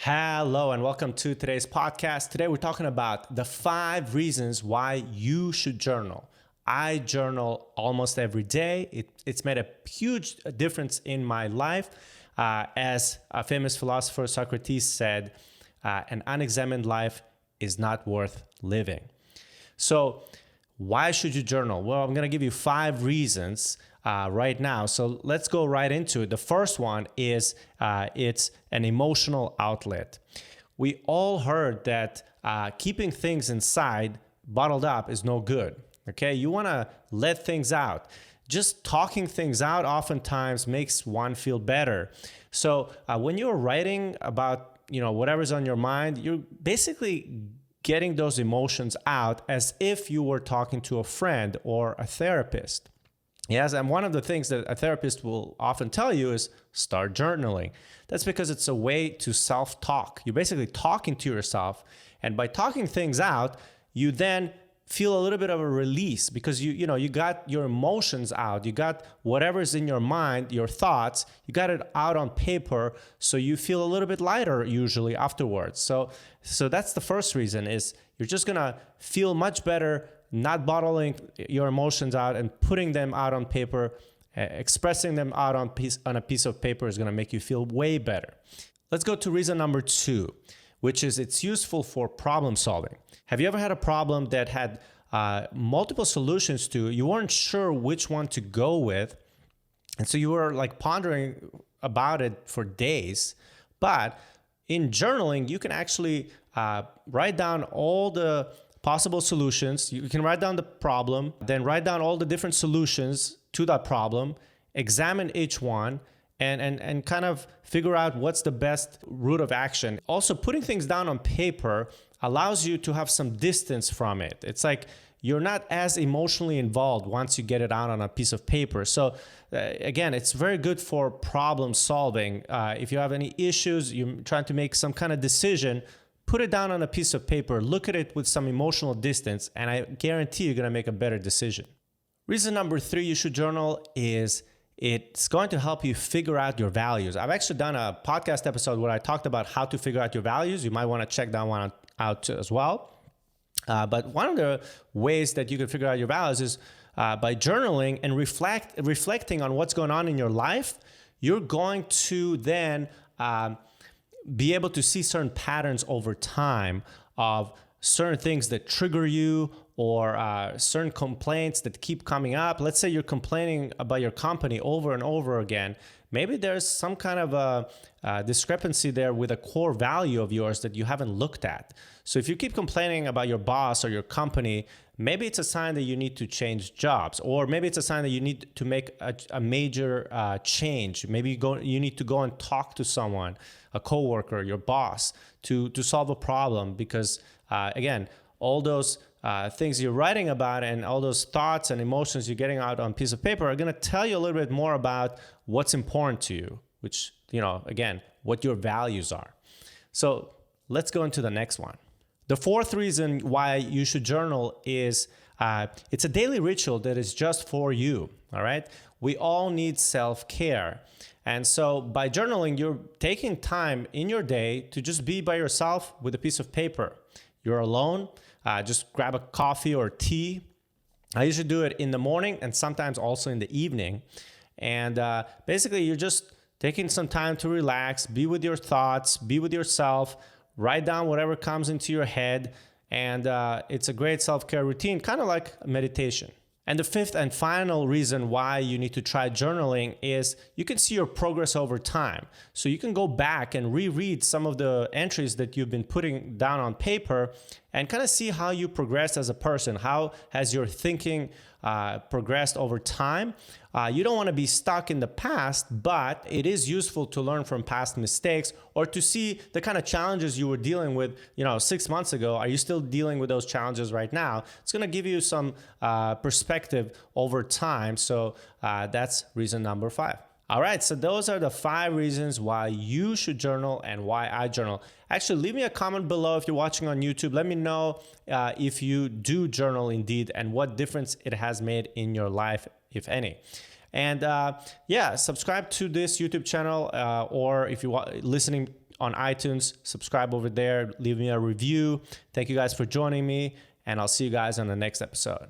Hello and welcome to today's podcast. Today we're talking about the 5 reasons why you should journal. I journal almost every day. It's made a huge difference in my life. As a famous philosopher Socrates said, an unexamined life is not worth living. So why should you journal? Well, I'm going to give you 5 reasons right now. So let's go right into it. The first one is it's an emotional outlet. We all heard that keeping things inside, bottled up, is no good. Okay, you want to let things out. Just talking things out oftentimes makes one feel better. So when you're writing about whatever's on your mind, you're basically getting those emotions out as if you were talking to a friend or a therapist. Yes, and one of the things that a therapist will often tell you is start journaling. That's because it's a way to self-talk. You're basically talking to yourself, and by talking things out, you then feel a little bit of a release because you got your emotions out, you got whatever's in your mind, your thoughts, you got it out on paper, so you feel a little bit lighter usually afterwards. So that's the first reason, is you're just gonna feel much better not bottling your emotions out and putting them out on paper. Expressing them out on a piece of paper is going to make you feel way better. Let's go to reason number 2, which is it's useful for problem solving. Have you ever had a problem that had multiple solutions to? You weren't sure which one to go with, and so you were like pondering about it for days. But in journaling, you can actually write down all the possible solutions. You can write down the problem, then write down all the different solutions to that problem, examine each one, and kind of figure out what's the best route of action. Also, putting things down on paper allows you to have some distance from it. It's like you're not as emotionally involved once you get it out on a piece of paper. So again, it's very good for problem solving. If you have any issues, you're trying to make some kind of decision, put it down on a piece of paper, look at it with some emotional distance, and I guarantee you're going to make a better decision. Reason number 3 you should journal is it's going to help you figure out your values. I've actually done a podcast episode where I talked about how to figure out your values. You might want to check that one out as well. But one of the ways that you can figure out your values is by journaling and reflecting on what's going on in your life. You're going to then be able to see certain patterns over time of certain things that trigger you, or certain complaints that keep coming up. Let's say you're complaining about your company over and over again. Maybe there's some kind of a discrepancy there with a core value of yours that you haven't looked at. So if you keep complaining about your boss or your company, maybe it's a sign that you need to change jobs, or maybe it's a sign that you need to make a major change. Maybe you need to go and talk to someone, a coworker, your boss, to solve a problem, because again, all those things you're writing about and all those thoughts and emotions you're getting out on a piece of paper are going to tell you a little bit more about what's important to you, which, again, what your values are. So let's go into the next one. The 4th reason why you should journal is it's a daily ritual that is just for you, all right? We all need self-care. And so by journaling, you're taking time in your day to just be by yourself with a piece of paper. You're alone, just grab a coffee or tea. I usually do it in the morning and sometimes also in the evening. And basically, you're just taking some time to relax, be with your thoughts, be with yourself, write down whatever comes into your head. And it's a great self-care routine, kind of like meditation. And the 5th and final reason why you need to try journaling is you can see your progress over time. So you can go back and reread some of the entries that you've been putting down on paper and kind of see how you progressed as a person. How has your thinking progressed over time? You don't want to be stuck in the past, but it is useful to learn from past mistakes, or to see the kind of challenges you were dealing with, 6 months ago. Are you still dealing with those challenges right now? It's going to give you some perspective over time. So that's reason number 5. All right, so those are the 5 reasons why you should journal and why I journal. Actually, leave me a comment below if you're watching on YouTube. Let me know if you do journal indeed and what difference it has made in your life, if any. And yeah, subscribe to this YouTube channel, or if you're listening on iTunes, subscribe over there, leave me a review. Thank you guys for joining me, and I'll see you guys on the next episode.